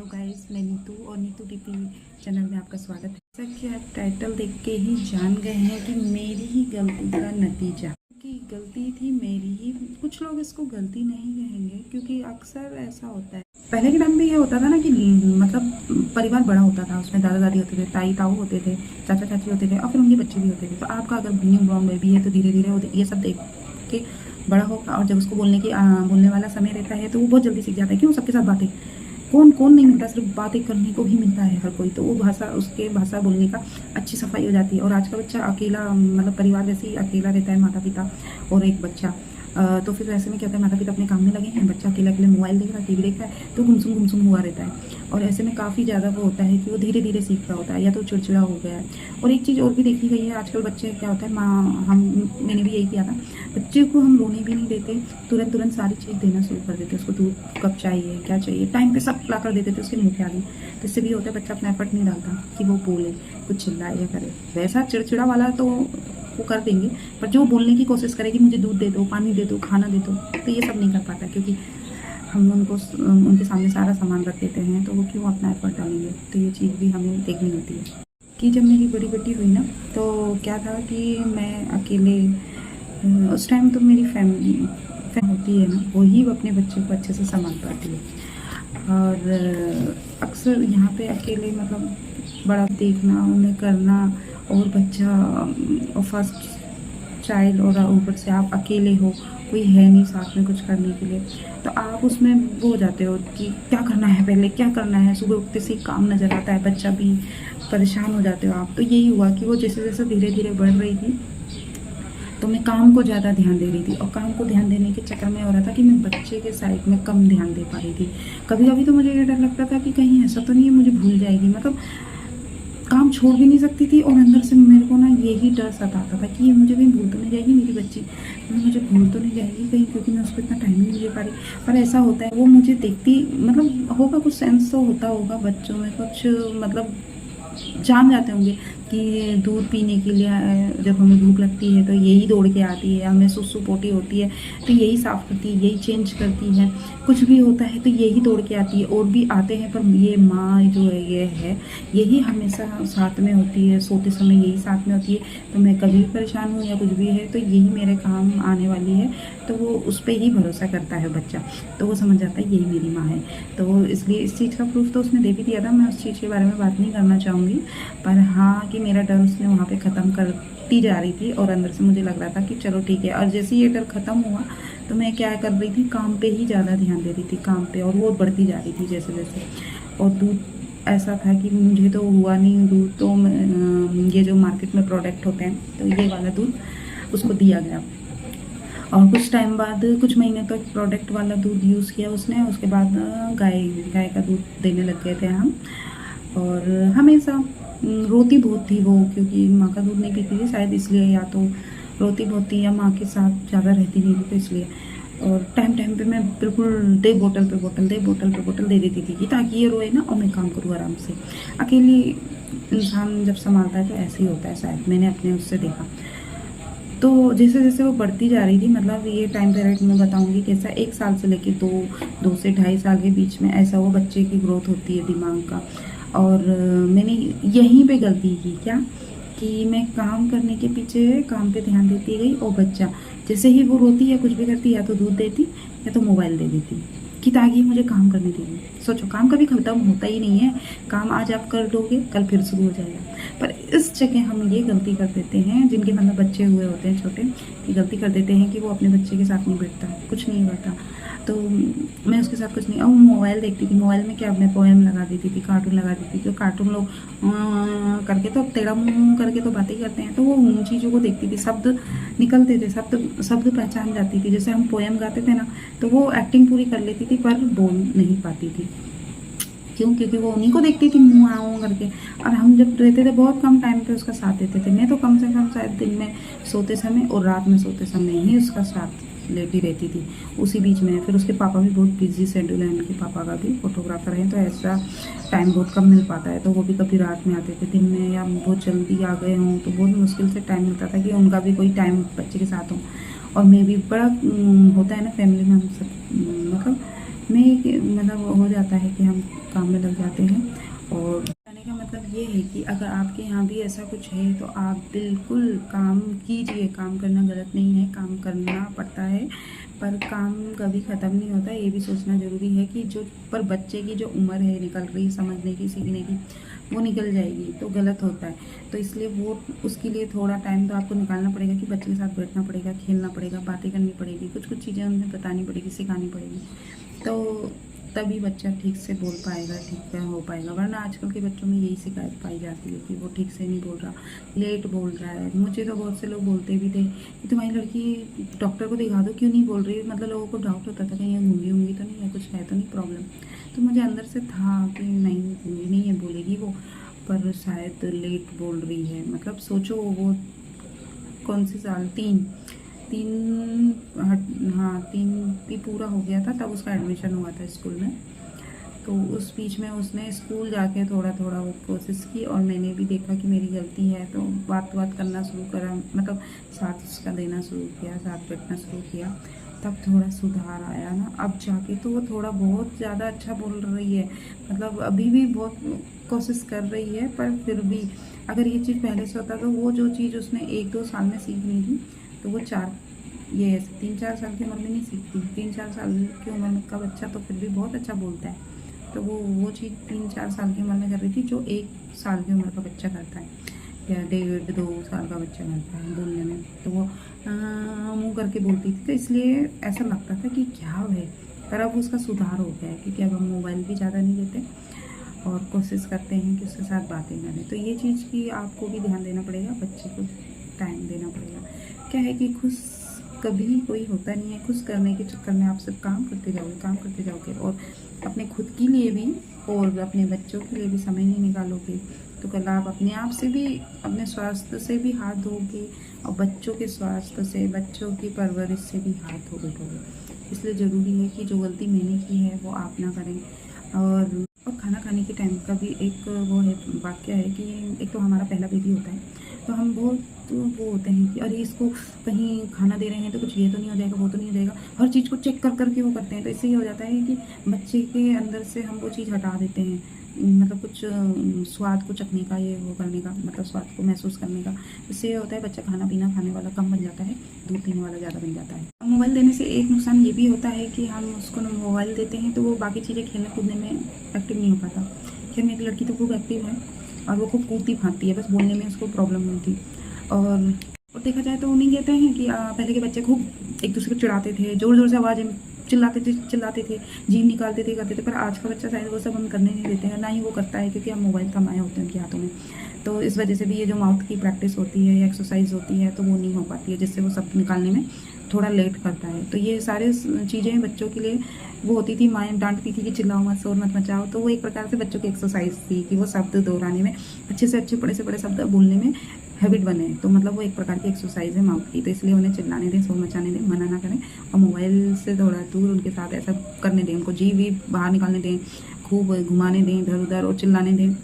Guys, मैं नीतू और Neetu DP channel में आपका स्वागत है। जैसा कि आप टाइटल देख के ही जान गए हैं कि मेरी ही गलती का नतीजा कि गलती थी मेरी ही। कुछ लोग इसको गलती नहीं कहेंगे क्योंकि अक्सर ऐसा होता है। पहले के टाइम में ये होता था ना कि मतलब परिवार बड़ा होता था, उसमें दादा दादी होते थे, ताई ताऊ होते थे, चाचा चाची होते थे और फिर उनके बच्चे भी होते थे। तो आपका अगर न्यू बॉर्न बेबी है तो धीरे धीरे ये सब देख के बड़ा होगा और जब उसको बोलने वाला समय रहता है तो वो बहुत जल्दी सीख जाता है। क्यों? सबके साथ बातें कौन कौन नहीं मिलता, सिर्फ बातें करने को ही मिलता है हर कोई। तो वो भाषा बोलने का अच्छी सफाई हो जाती है। और आज का बच्चा अकेला, मतलब परिवार जैसे ही अकेला रहता है, माता पिता और एक बच्चा। तो फिर ऐसे में क्या होता है, माता पिता अपने काम में लगे हैं, बच्चा अकेले अकेले मोबाइल देख रहा है, टीवी देख रहा है, तो गुमसुम हुआ रहता है। और ऐसे में काफ़ी ज़्यादा वो होता है कि वो धीरे धीरे सीख रहा होता है या तो चिड़चिड़ा हो गया है। और एक चीज़ और भी देखी गई है, आजकल बच्चे क्या होता है, मैंने भी यही किया था, बच्चे को हम रोने भी नहीं देते, तुरंत सारी चीज़ देना शुरू कर देते। उसको दूध कब चाहिए, क्या चाहिए, टाइम पे सब ला कर देते थे उसके मुँह के आगे। तो इससे भी होता है बच्चा अपना एफर्ट नहीं डालता कि वो बोले, कुछ चिल्लाए या करे। वैसा चिड़चिड़ा वाला तो वो कर देंगे, पर जो बोलने की कोशिश करेगी मुझे दूध दे दो, पानी दे दो, खाना दे दो, तो ये सब नहीं कर पाता क्योंकि हम उनके सामने सारा सामान रख देते हैं। तो वो क्यों अपना एफर्ट डालेंगे? तो ये चीज़ भी हमें देखनी होती है कि जब मेरी बड़ी बेटी हुई ना, तो क्या था कि मैं अकेले, उस टाइम तो मेरी फैमिली होती है ना, वही अपने बच्चे को अच्छे से संभाल पाती है। और अक्सर यहाँ पे अकेले मतलब बड़ा देखना, उन्हें करना, और बच्चा और फर्स्ट चाइल्ड, और ऊपर से आप अकेले हो, कोई है नहीं साथ में कुछ करने के लिए, तो आप उसमें वो हो जाते हो कि क्या करना है, पहले क्या करना है। सुबह उठते से काम नज़र आता है, बच्चा भी परेशान हो जाते हो आप। तो यही हुआ कि वो जैसे जैसे धीरे धीरे बढ़ रही थी तो मैं काम को ज़्यादा ध्यान दे रही थी, और काम को ध्यान देने के चक्कर में हो रहा था कि मैं बच्चे के साइड में कम ध्यान दे पा रही थी। कभी कभी तो मुझे ये डर लगता था कि कहीं ऐसा तो नहीं है मुझे भूल जाएगी, मतलब काम छोड़ भी नहीं सकती थी। और अंदर से मेरे को ना यही डर सताता था कि ये मुझे कहीं भूल तो नहीं जाएगी, मेरी बच्ची मुझे भूल तो नहीं जाएगी कहीं, क्योंकि मैं उसको इतना टाइम नहीं दे पा रही। पर ऐसा होता है, वो मुझे देखती, मतलब होगा कुछ सेंस तो होता होगा बच्चों में, कुछ मतलब जान जाते होंगे कि दूध पीने के लिए जब हमें भूख लगती है तो यही दौड़ के आती है, हमें सुसु पोटी होती है तो यही साफ़ करती है, यही चेंज करती है, कुछ भी होता है तो यही दौड़ के आती है। और भी आते हैं पर ये माँ जो है ये है, यही हमेशा साथ में होती है, सोते समय यही साथ में होती है। तो मैं कभी भी परेशान हूँ या कुछ भी है तो यही मेरे काम आने वाली है, तो वो उस पर ही भरोसा करता है बच्चा। तो वो समझ जाता है यही मेरी माँ है। तो इसलिए इस चीज़ का प्रूफ तो उसने दे भी दिया था। मैं उस चीज़ के बारे में बात नहीं करना चाहूँगी, पर हाँ कि मेरा डर उसने वहाँ पे ख़त्म करती जा रही थी, और अंदर से मुझे लग रहा था कि चलो ठीक है। और जैसे ये डर ख़त्म हुआ तो मैं क्या कर रही थी, काम पे ही ज़्यादा ध्यान दे रही थी, काम पे, और वो बढ़ती जा रही थी जैसे जैसे। और दूध ऐसा था कि मुझे तो हुआ नहीं दूध, तो ये जो मार्केट में प्रोडक्ट होते हैं तो ये वाला दूध उसको दिया गया। और कुछ टाइम बाद, कुछ महीने तक तो प्रोडक्ट वाला दूध यूज़ किया उसने। उसके बाद गाय का दूध देने लग गए थे हम। और हमेशा रोती बहुत थी वो, क्योंकि माँ का दूध नहीं पीती थी शायद इसलिए, या तो रोती बहुत थी या माँ के साथ ज़्यादा रहती नहीं थी तो इसलिए। और टाइम पे मैं बिल्कुल दे बोतल पे बोतल दे देती थी कि ताकि ये रोए ना और मैं काम करूँ आराम से। अकेली इंसान जब संभालता है तो ऐसे ही होता है शायद, मैंने अपने उससे देखा। तो जैसे जैसे वो बढ़ती जा रही थी, मतलब ये टाइम पीरियड में बताऊंगी कैसा, 1 साल से लेके 2 से 2.5 साल के बीच में ऐसा वो बच्चे की ग्रोथ होती है दिमाग का। और मैंने यहीं पे गलती की क्या कि मैं काम करने के पीछे काम पे ध्यान देती गई, और बच्चा जैसे ही वो रोती या कुछ भी करती, या तो दूध देती या तो मोबाइल दे देती कि ताकि मुझे काम करने देंगे। सोचो, काम कभी ख़त्म होता ही नहीं है, काम आज आप कर दोगे कल फिर शुरू हो जाएगा। पर इस जगह हम ये गलती कर देते हैं, जिनके मतलब बच्चे हुए होते हैं छोटे, ये गलती कर देते हैं कि वो अपने बच्चे के साथ नहीं बैठता, कुछ नहीं करता। तो मैं उसके साथ कुछ नहीं, और मोबाइल देखती थी, मोबाइल में क्या, मैं पोएम लगा देती थी, कार्टून लगा देती थी। तो कार्टून लोग करके तो टेढ़ा मुँह करके तो बातें करते हैं, तो वो उन चीज़ों को देखती थी, शब्द निकलते थे, शब्द पहचान जाती थी। जैसे हम पोएम गाते थे ना, तो वो एक्टिंग पूरी कर लेती थी पर बोल नहीं पाती थी। क्यों? क्योंकि वो उन्हीं को देखती थी मुँह आऊँ करके। और हम जब रहते थे बहुत कम टाइम पे उसका साथ देते थे। मैं तो कम से कम शायद दिन में सोते समय और रात में सोते समय ही उसका साथ लेती रहती थी। उसी बीच में फिर उसके पापा भी बहुत बिजी शेड्यूल है, उनके पापा का भी फोटोग्राफर है, तो ऐसा टाइम बहुत कम मिल पाता है। तो वो भी कभी रात में आते थे, दिन में, या बहुत जल्दी आ गए हों तो बहुत मुश्किल से टाइम मिलता था कि उनका भी कोई टाइम बच्चे के साथ हो। और मैं भी बड़ा होता है ना फैमिली में, हम सब मतलब मतलब हो जाता है कि हम काम में लग जाते हैं। और कहने का मतलब ये है कि अगर आपके यहाँ भी ऐसा कुछ है तो आप बिल्कुल काम कीजिए। काम करना गलत नहीं है, काम करना पड़ता है, पर काम कभी ख़त्म नहीं होता। ये भी सोचना ज़रूरी है कि जो पर बच्चे की जो उम्र है निकल रही समझने की, सीखने की, वो निकल जाएगी तो गलत होता है। तो इसलिए वो उसके लिए थोड़ा टाइम तो आपको निकालना पड़ेगा कि बच्चे के साथ बैठना पड़ेगा, खेलना पड़ेगा, बातें करनी पड़ेगी, कुछ कुछ चीज़ें उन्हें बतानी पड़ेगी, सिखानी पड़ेगी, तो तभी बच्चा ठीक से बोल पाएगा, ठीक से हो पाएगा। वरना आजकल के बच्चों में यही शिकायत पाई जाती है कि वो ठीक से नहीं बोल रहा, लेट बोल रहा है। मुझे तो बहुत से लोग बोलते भी थे कि तुम्हारी लड़की डॉक्टर को दिखा दो, क्यों नहीं बोल रही। मतलब लोगों को डाउट होता था कहीं ये गूंगी होंगी तो नहीं है, कुछ है तो नहीं प्रॉब्लम। तो मुझे अंदर से था कि नहीं, गूंगी नहीं है, बोलेगी वो, पर शायद लेट बोल रही है। मतलब सोचो, वो कौन सी साल, हाँ 3 भी पूरा हो गया था तब उसका एडमिशन हुआ था स्कूल में। तो उस बीच में उसने स्कूल जाके थोड़ा थोड़ा वो कोशिश की, और मैंने भी देखा कि मेरी गलती है, तो बात करना शुरू करा, मतलब साथ उसका देना शुरू किया, साथ बैठना शुरू किया, तब थोड़ा सुधार आया ना। अब जाके तो वो थोड़ा बहुत ज़्यादा अच्छा बोल रही है। मतलब अभी भी बहुत कोशिश कर रही है, पर फिर भी अगर ये चीज़ पहले से होता तो वो जो चीज़ उसने 1-2 साल में सीखनी थी, तो वो 3-4 साल की उम्र में नहीं सीखती। 3-4 साल की उम्र का बच्चा तो फिर भी बहुत अच्छा बोलता है। तो वो चीज़ 3-4 साल की उम्र में कर रही थी जो 1 साल की उम्र का बच्चा करता है, या 1.5-2 साल का बच्चा करता है बोलने में। तो वो मुँह करके बोलती थी, तो इसलिए ऐसा लगता था कि क्या है। पर अब उसका सुधार हो गया है, क्योंकि अब हम मोबाइल भी ज़्यादा नहीं देते और कोशिश करते हैं कि उसके साथ बातें करें। तो ये चीज़ की आपको भी ध्यान देना पड़ेगा, बच्चे को टाइम देना पड़ेगा। क्या है कि खुश कभी कोई होता नहीं है, खुश करने के चक्कर में आप सब काम करते जाओगे और अपने खुद के लिए भी और अपने बच्चों के लिए भी समय नहीं निकालोगे, तो कल आप अपने आप से भी, अपने स्वास्थ्य से भी हाथ धोगे, और बच्चों के स्वास्थ्य से, बच्चों की परवरिश से भी हाथ धो बैठोगे। इसलिए ज़रूरी है कि जो गलती मैंने की है वो आप ना करें। और खाना खाने के टाइम का भी एक वो है, वाक्य है कि एक तो हमारा पहला बेबी होता है, तो हम बहुत वो होते हैं कि अरे इसको कहीं खाना दे रहे हैं तो कुछ ये तो नहीं हो जाएगा, वो तो नहीं हो जाएगा, हर चीज़ को चेक कर के वो करते हैं। तो इससे ये हो जाता है कि बच्चे के अंदर से हम वो चीज़ हटा देते हैं, मतलब कुछ स्वाद को चखने का, ये वो करने का, मतलब स्वाद को महसूस करने का। इससे ये होता है बच्चा खाना पीना खाने वाला कम बन जाता है, दूध पीने वाला ज़्यादा बन जाता है। मोबाइल देने से एक नुकसान ये भी होता है कि हम उसको मोबाइल देते हैं तो वो बाकी चीज़ें खेलने कूदने में एक्टिव नहीं हो पाता। खैर मेरी लड़की तो खूब एक्टिव है और वो खूब कूदती फाँदती है, बस बोलने में उसको प्रॉब्लम हुई थी। और देखा जाए तो नहीं कहते हैं कि पहले के बच्चे खूब एक दूसरे को चिढ़ाते थे, ज़ोर ज़ोर से आवाज़ चिल्लाते थे, जीभ निकालते थे, करते थे। पर आज का बच्चा शायद वो सब हम करने नहीं देते हैं, ना ही वो करता है, क्योंकि हम मोबाइल थमाए होते हैं उनके हाथों में। तो इस वजह से भी ये जो माउथ की प्रैक्टिस होती है या एक्सरसाइज होती है तो वो नहीं हो पाती है, जिससे वो शब्द निकालने में थोड़ा लेट करता है। तो ये सारे चीज़ें बच्चों के लिए वो होती थी, माएँ डांटती थी कि चिल्लाओ मत, शोर मत मचाओ। तो वो एक प्रकार से बच्चों की एक्सरसाइज थी कि वो शब्द दोहराने में, अच्छे से अच्छे, बड़े से बड़े शब्द बोलने में हैबिट बने। तो मतलब वो एक प्रकार की एक्सरसाइज है माउथ की। तो इसलिए उन्हें चिल्लाने दें, शोर मचाने दें, मना ना करें, और मोबाइल से थोड़ा दूर उनके साथ ऐसा करने दें, उनको जी भी बाहर निकालने दें, खूब घुमाने दें इधर उधर और चिल्लाने दें,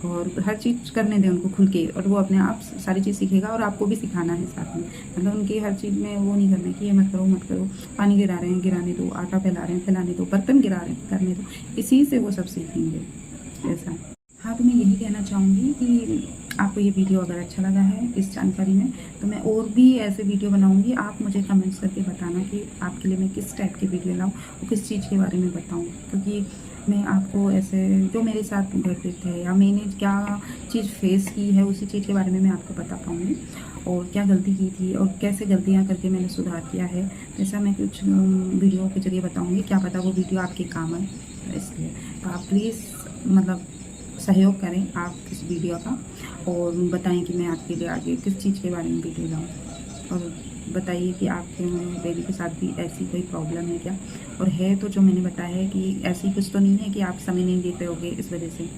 और हर चीज़ करने दें उनको खुल के, और वो अपने आप सारी चीज़ सीखेगा। और आपको भी सिखाना है साथ में, मतलब उनकी हर चीज़ में वो नहीं करना कि ये मत करो, पानी गिरा रहे हैं गिराने दो, आटा फैला रहे हैं फैलाने दो, बर्तन गिरा रहे हैं करने दो, इसी से वो सब सीखेंगे ऐसा। हाँ, तो मैं यही कहना चाहूँगी कि आपको ये वीडियो अगर अच्छा लगा है इस जानकारी में, तो मैं और भी ऐसे वीडियो बनाऊँगी। आप मुझे कमेंट्स करके बताना कि आपके लिए मैं किस टाइप की वीडियो लाऊँ और किस चीज़ के बारे में बताऊँ, क्योंकि मैं आपको ऐसे जो मेरे साथ घटित है या मैंने क्या चीज़ फेस की है उसी चीज़ के बारे में मैं आपको बता पाऊँगी, और क्या गलती की थी और कैसे गलतियाँ करके मैंने सुधार किया है। ऐसा मैं कुछ वीडियो के ज़रिए बताऊँगी, क्या पता वो वीडियो आपके काम आए। इसलिए तो आप प्लीज़ मतलब सहयोग करें आप इस वीडियो का, और बताएं कि मैं आपके लिए आगे किस चीज़ के बारे में वीडियो लाऊँ, और बताइए कि आपके बेबी के साथ भी ऐसी कोई प्रॉब्लम है क्या, और है तो जो मैंने बताया है कि ऐसी कुछ तो नहीं है कि आप समय नहीं देते होगे इस वजह से।